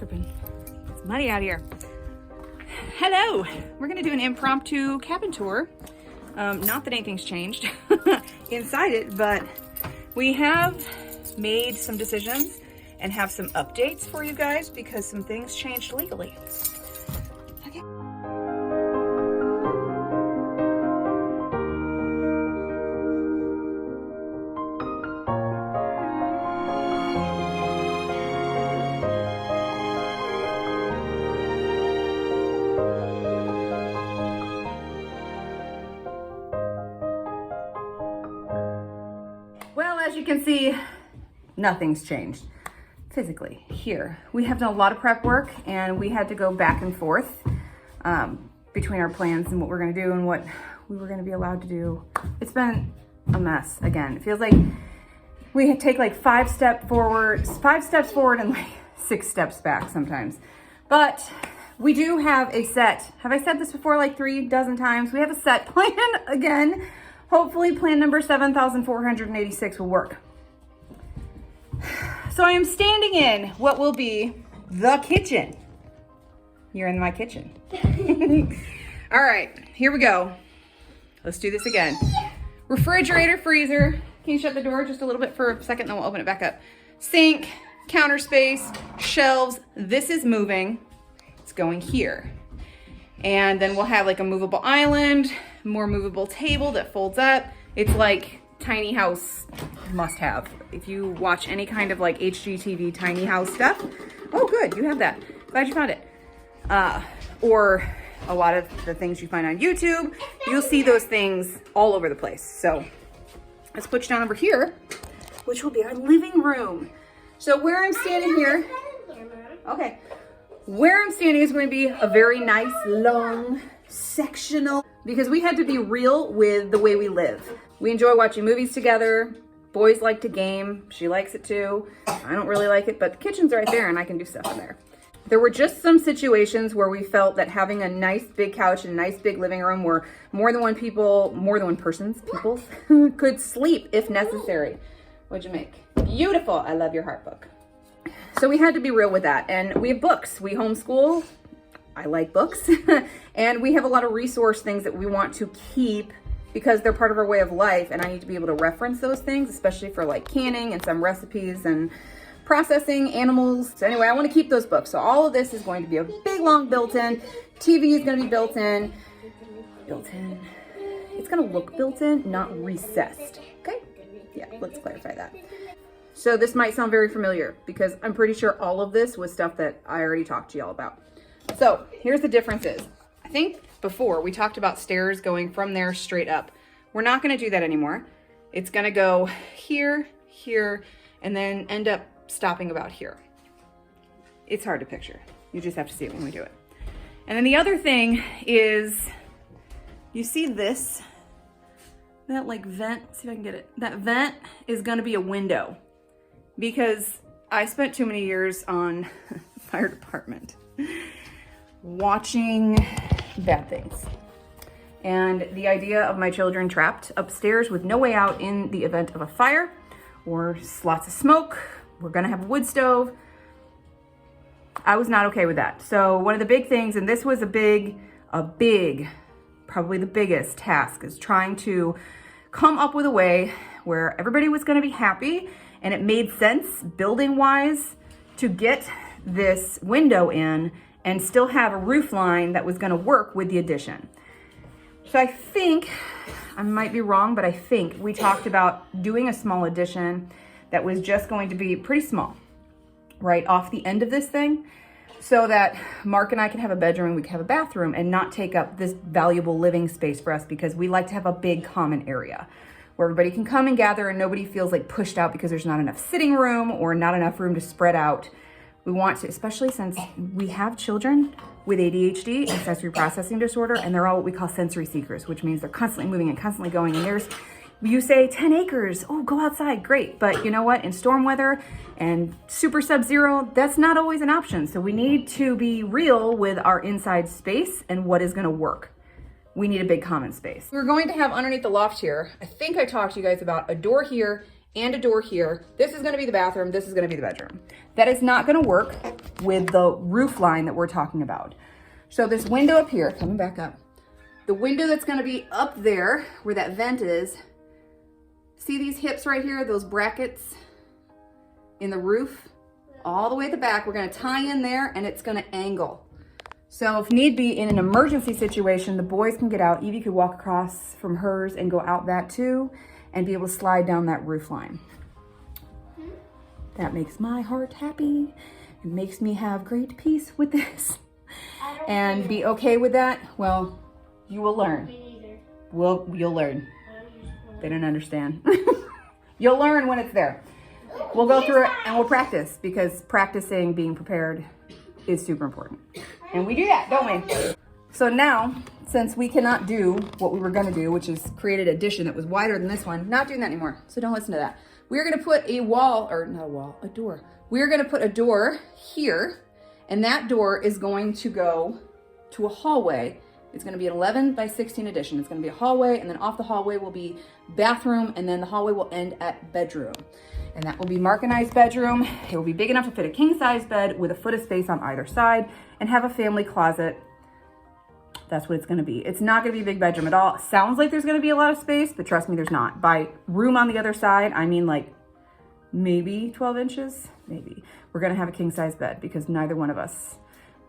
tripping. It's muddy out here. Hello, we're gonna do an impromptu cabin tour. Not that anything's changed inside it, but we have made some decisions and have some updates for you guys because some things changed legally. Okay. Well, as you can see, nothing's changed physically here. We have done a lot of prep work and we had to go back and forth between our plans and what we're gonna do and what we were gonna be allowed to do. It's been a mess again. It feels like we take like 5 steps forward and like 6 steps back sometimes. But we do have a set. Have I said this before like 3 dozen times? We have a set plan again. Hopefully plan number 7,486 will work. So I am standing in what will be the kitchen. You're in my kitchen. All right, here we go. Let's do this again. Refrigerator, freezer. Can you shut the door just a little bit for a second, then we'll open it back up. Sink, counter space, shelves. This is moving. It's going here. And then we'll have like a movable island, more movable table that folds up. It's like tiny house must have. If you watch any kind of like HGTV tiny house stuff. Oh good, you have that. Glad you found it. Or a lot of the things you find on YouTube, you'll see those things all over the place. So let's push down over here, which will be our living room. So where I'm standing here, okay. Where I'm standing is going to be a very nice, long, sectional, because we had to be real with the way we live. We enjoy watching movies together. Boys like to game. She likes it too. I don't really like it, but the kitchen's right there and I can do stuff in there. There were just some situations where we felt that having a nice big couch and a nice big living room where more than one person could sleep if necessary. What'd you make? Beautiful. I love your heart book. So we had to be real with that. And we have books. We homeschool. I like books. And we have a lot of resource things that we want to keep because they're part of our way of life. And I need to be able to reference those things, especially for like canning and some recipes and processing animals. So anyway, I want to keep those books. So all of this is going to be a big, long built-in. TV is going to be built-in. Built-in. It's going to look built-in, not recessed. Okay? Yeah, let's clarify that. So this might sound very familiar because I'm pretty sure all of this was stuff that I already talked to y'all about. So here's the differences. I think before we talked about stairs going from there straight up. We're not going to do that anymore. It's going to go here, here, and then end up stopping about here. It's hard to picture. You just have to see it when we do it. And then the other thing is, you see this? That like vent, see if I can get it. That vent is going to be a window. Because I spent too many years on the fire department watching bad things. And the idea of my children trapped upstairs with no way out in the event of a fire or lots of smoke, we're gonna have a wood stove. I was not okay with that. So one of the big things, and this was a big, probably the biggest task, is trying to come up with a way where everybody was gonna be happy and it made sense building wise to get this window in and still have a roof line that was gonna work with the addition. So I think, I might be wrong, but I think we talked about doing a small addition that was just going to be pretty small, right off the end of this thing, so that Mark and I can have a bedroom and we can have a bathroom and not take up this valuable living space for us because we like to have a big common area where everybody can come and gather and nobody feels like pushed out because there's not enough sitting room or not enough room to spread out. We want to, especially since we have children with ADHD and sensory processing disorder, and they're all what we call sensory seekers, which means they're constantly moving and constantly going. And you say 10 acres, oh, go outside, great. But you know what, in storm weather and super sub-zero, that's not always an option. So we need to be real with our inside space and what is gonna work. We need a big common space. We're going to have underneath the loft here, I think I talked to you guys about a door here and a door here. This is gonna be the bathroom, this is gonna be the bedroom. That is not gonna work with the roof line that we're talking about. So this window up here, coming back up, the window that's gonna be up there where that vent is, see these hips right here, those brackets in the roof? All the way at the back, we're gonna tie in there and it's gonna angle. So if need be, in an emergency situation, the boys can get out. Evie could walk across from hers and go out that too and be able to slide down that roof line. That makes my heart happy. It makes me have great peace with this and be okay with that. Well, you will learn. Well, you'll learn. They don't understand. You'll learn when it's there. We'll go through it and we'll practice, because practicing being prepared is super important. And we do that, don't we? So now, since we cannot do what we were gonna do, which is create an addition that was wider than this one, not doing that anymore. So don't listen to that. We're gonna put a wall, or not a wall, a door. We're gonna put a door here, and that door is going to go to a hallway. It's gonna be an 11 by 16 addition. It's gonna be a hallway, and then off the hallway will be bathroom, and then the hallway will end at bedroom. And that will be Mark and I's bedroom. It will be big enough to fit a king size bed with a foot of space on either side and have a family closet. That's what it's gonna be. It's not gonna be a big bedroom at all. It sounds like there's gonna be a lot of space, but trust me, there's not. By room on the other side, I mean like maybe 12 inches, maybe. We're gonna have a king size bed because neither one of us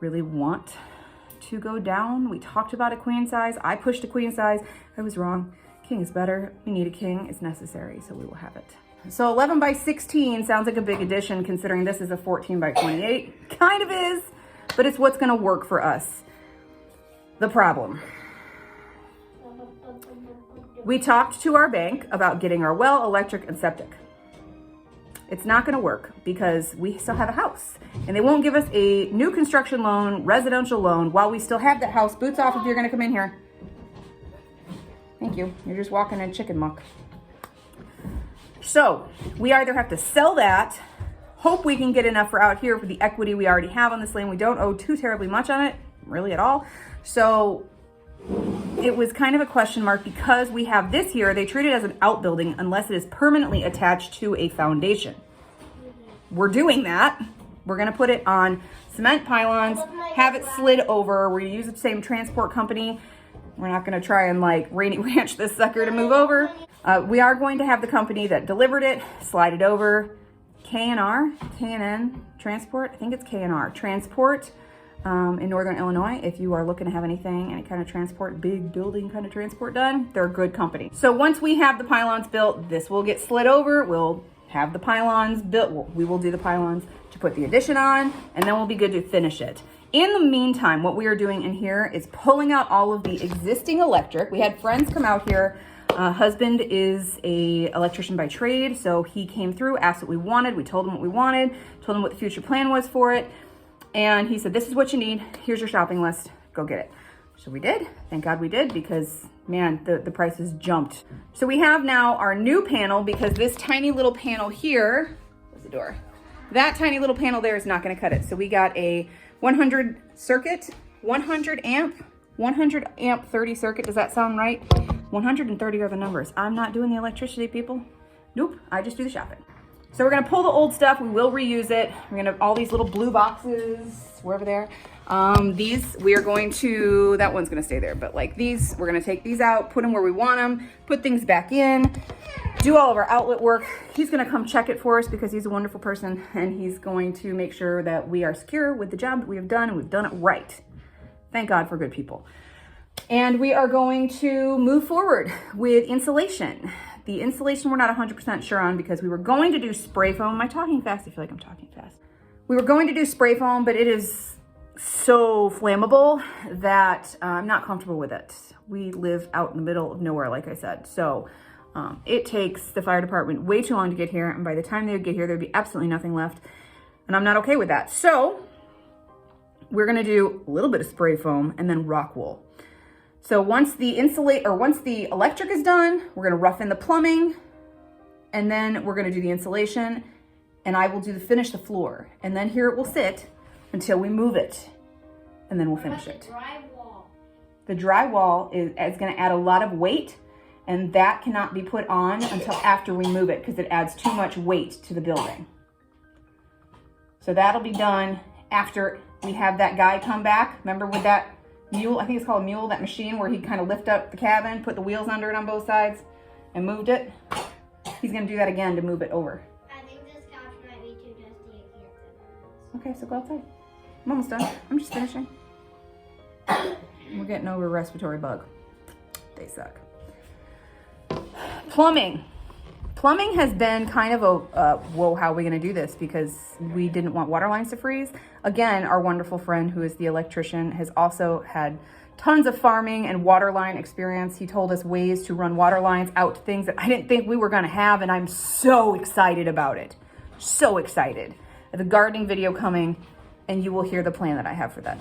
really want to go down. We talked about a queen size. I pushed a queen size. I was wrong. King is better. We need a king. It's necessary, so we will have it. So 11 by 16 sounds like a big addition considering this is a 14 by 28. Kind of is, but it's what's gonna work for us. The problem. We talked to our bank about getting our well, electric, and septic. It's not gonna work because we still have a house and they won't give us a new construction loan, residential loan, while we still have that house. Boots off if you're gonna come in here. Thank you. You're just walking in chicken muck. So we either have to sell that, hope we can get enough for out here for the equity we already have on this land. We don't owe too terribly much on it, really at all. So it was kind of a question mark because we have this here. They treat it as an outbuilding unless it is permanently attached to a foundation. We're doing that. We're gonna put it on cement pylons, have it slid over. We're gonna use the same transport company. We're not gonna try and like Rainy Ranch this sucker to move over. We are going to have the company that delivered it slide it over. K&N Transport, I think it's K&R Transport in Northern Illinois. If you are looking to have any kind of transport, big building kind of transport done, they're a good company. So once we have the pylons built, this will get slid over. We'll have the pylons built. We will do the pylons to put the addition on, and then we'll be good to finish it. In the meantime, what we are doing in here is pulling out all of the existing electric. We had friends come out here. Husband is a electrician by trade, so he came through, asked what we wanted. We told him what we wanted, told him what the future plan was for it. And he said, this is what you need. Here's your shopping list. Go get it. So we did. Thank God we did, because man, the prices jumped. So we have now our new panel, because this tiny little panel here, where's the door? That tiny little panel there is not gonna cut it. So we got a 100 circuit, 100 amp, 30 circuit. Does that sound right? 130 are the numbers. I'm not doing the electricity, people. Nope, I just do the shopping. So we're gonna pull the old stuff. We will reuse it. We're gonna have all these little blue boxes, wherever they are. These, we are going to, that one's gonna stay there, but like these, we're gonna take these out, put them where we want them, put things back in, do all of our outlet work. He's gonna come check it for us because he's a wonderful person, and he's going to make sure that we are secure with the job that we have done, and we've done it right. Thank God for good people. And we are going to move forward with insulation. The insulation we're not 100% sure on because we were going to do spray foam. Am I talking fast? I feel like I'm talking fast. We were going to do spray foam, but it is so flammable that I'm not comfortable with it. We live out in the middle of nowhere, like I said. So it takes the fire department way too long to get here. And by the time they would get here, there'd be absolutely nothing left. And I'm not okay with that. So we're gonna do a little bit of spray foam and then rock wool. So once the electric is done, we're gonna rough in the plumbing, and then we're gonna do the insulation, and I will finish the floor. And then here it will sit until we move it, and then we'll finish it. The drywall is gonna add a lot of weight, and that cannot be put on until after we move it because it adds too much weight to the building. So that'll be done after we have that guy come back. Remember with that mule, I think it's called a mule, that machine where he kind of lift up the cabin, put the wheels under it on both sides, and moved it. He's gonna do that again to move it over. I think this couch might be too dusty. I can't sit on this. Okay, so go outside. I'm almost done. I'm just finishing. We're getting over a respiratory bug. They suck. Plumbing. Plumbing has been kind of a, whoa, how are we gonna do this? Because we didn't want water lines to freeze. Again, our wonderful friend who is the electrician has also had tons of farming and water line experience. He told us ways to run water lines out to things that I didn't think we were gonna have, and I'm so excited about it. So excited. The gardening video coming, and you will hear the plan that I have for that.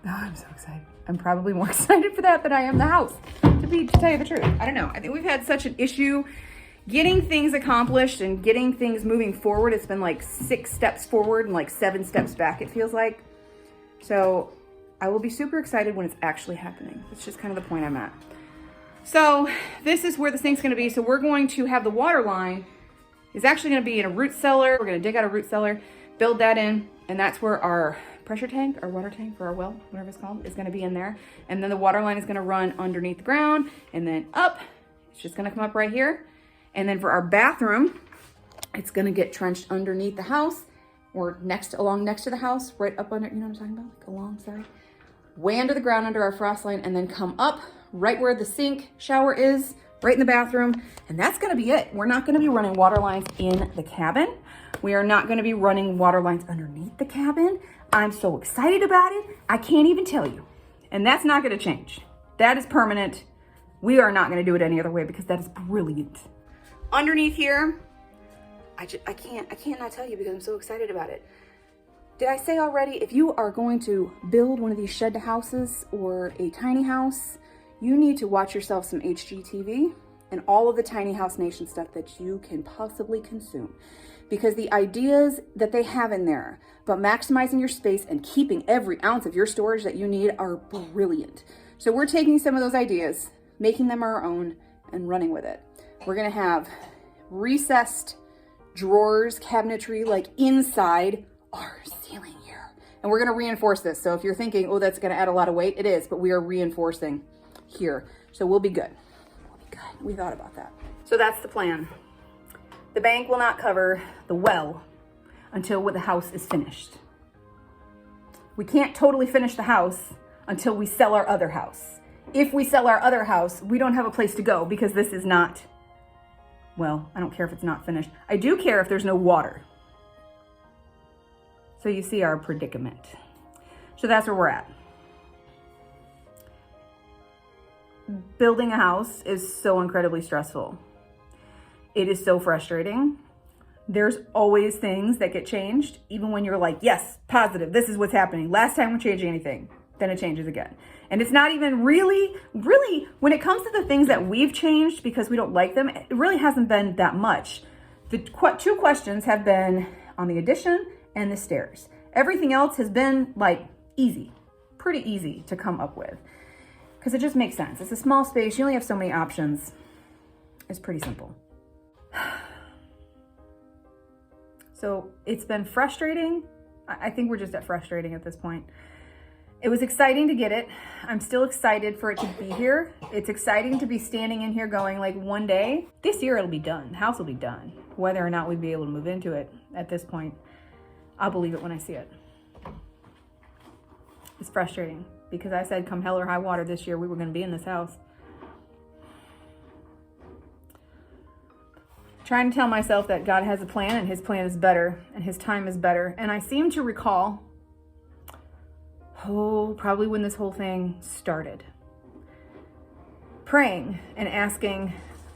Oh, I'm so excited. I'm probably more excited for that than I am the house, to tell you the truth. I don't know. I think we've had such an issue getting things accomplished and getting things moving forward. It's been like 6 steps forward and like 7 steps back, it feels like. So I will be super excited when it's actually happening. That's just kind of the point I'm at. So this is where the sink's gonna be. So we're going to have the water line is actually gonna be in a root cellar. We're gonna dig out a root cellar, build that in, and that's where our pressure tank, our water tank for our well, whatever it's called, is gonna be in there. And then the water line is gonna run underneath the ground and then up. It's just gonna come up right here. And then for our bathroom, it's gonna get trenched underneath the house or along next to the house, right up under, you know what I'm talking about? Like alongside, way under the ground under our frost line, and then come up right where the sink shower is, right in the bathroom. And that's gonna be it. We're not gonna be running water lines in the cabin. We are not gonna be running water lines underneath the cabin. I'm so excited about it. I can't even tell you. And that's not gonna change. That is permanent. We are not gonna do it any other way because that is brilliant. Underneath here, I can't not tell you because I'm so excited about it. Did I say already, if you are going to build one of these shed houses or a tiny house, you need to watch yourself some HGTV and all of the Tiny House Nation stuff that you can possibly consume. Because the ideas that they have in there about maximizing your space and keeping every ounce of your storage that you need are brilliant. So we're taking some of those ideas, making them our own, and running with it. We're gonna have recessed drawers, cabinetry, like inside our ceiling here. And we're gonna reinforce this. So if you're thinking, oh, that's gonna add a lot of weight, it is, but we are reinforcing here. So we'll be good. We'll be good. We thought about that. So that's the plan. The bank will not cover the well until the house is finished. We can't totally finish the house until we sell our other house. If we sell our other house, we don't have a place to go because this is not, well, I don't care if it's not finished. I do care if there's no water. So you see our predicament. So that's where we're at. Building a house is so incredibly stressful. It is so frustrating. There's always things that get changed, even when you're like, yes, positive, this is what's happening. Last time we're changing anything, then it changes again. And it's not even really, when it comes to the things that we've changed because we don't like them, it really hasn't been that much. The 2 questions have been on the addition and the stairs. Everything else has been like easy, pretty easy to come up with because it just makes sense. It's a small space. You only have so many options. It's pretty simple. So it's been frustrating. I think we're just at frustrating at this point. It was exciting to get it. I'm still excited for it to be here. It's exciting to be standing in here going like one day, this year it'll be done. The house will be done. Whether or not we'd be able to move into it at this point, I'll believe it when I see it. It's frustrating because I said come hell or high water this year, we were gonna be in this house. Trying to tell myself that God has a plan and his plan is better and his time is better. And I seem to recall, probably when this whole thing started, praying and asking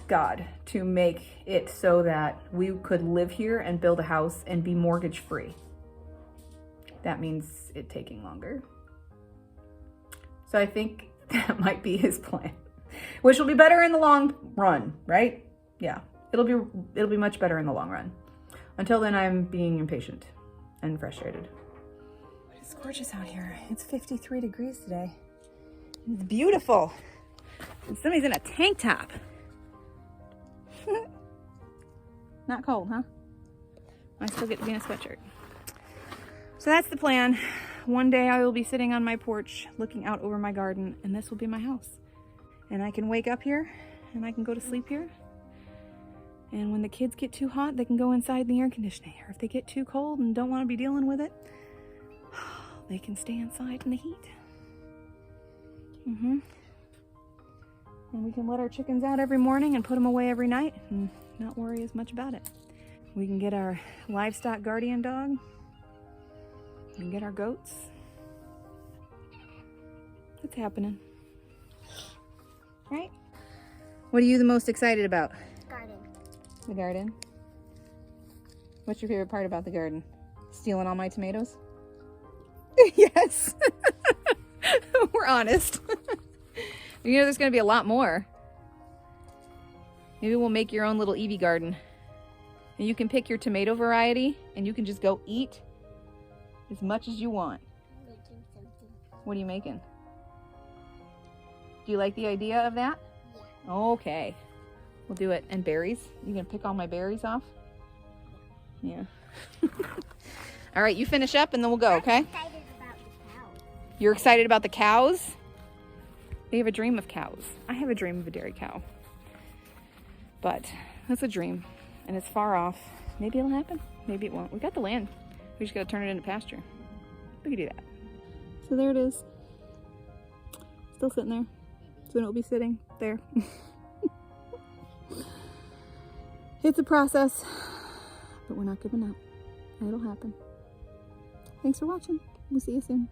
God to make it so that we could live here and build a house and be mortgage free. That means it taking longer. So I think that might be his plan, which will be better in the long run, right? Yeah. It'll be much better in the long run. Until then, I'm being impatient and frustrated. It's gorgeous out here. It's 53 degrees today. It's beautiful. And somebody's in a tank top. Not cold, huh? I still get to be in a sweatshirt. So that's the plan. One day I will be sitting on my porch looking out over my garden, and this will be my house. And I can wake up here and I can go to sleep here. And when the kids get too hot, they can go inside the air conditioning. Or if they get too cold and don't want to be dealing with it, they can stay inside in the heat. And we can let our chickens out every morning and put them away every night and not worry as much about it. We can get our livestock guardian dog and get our goats. It's happening. Right? What are you the most excited about? Garden. The garden. What's your favorite part about the garden? Stealing all my tomatoes? Yes. We're honest. You know there's going to be a lot more. Maybe we'll make your own little Eevee garden. And you can pick your tomato variety and you can just go eat as much as you want. Making something. What are you making? Do you like the idea of that? Yeah. Okay. We'll do it. And berries? You gonna pick all my berries off? Yeah. All right, you finish up and then we'll go, okay? I'm excited about the cows. You're excited about the cows? They have a dream of cows. I have a dream of a dairy cow. But that's a dream and it's far off. Maybe it'll happen. Maybe it won't. We got the land. We just gotta turn it into pasture. We can do that. So there it is. Still sitting there. Soon it'll be sitting there. It's a process, but we're not giving up. It'll happen. Thanks for watching. We'll see you soon.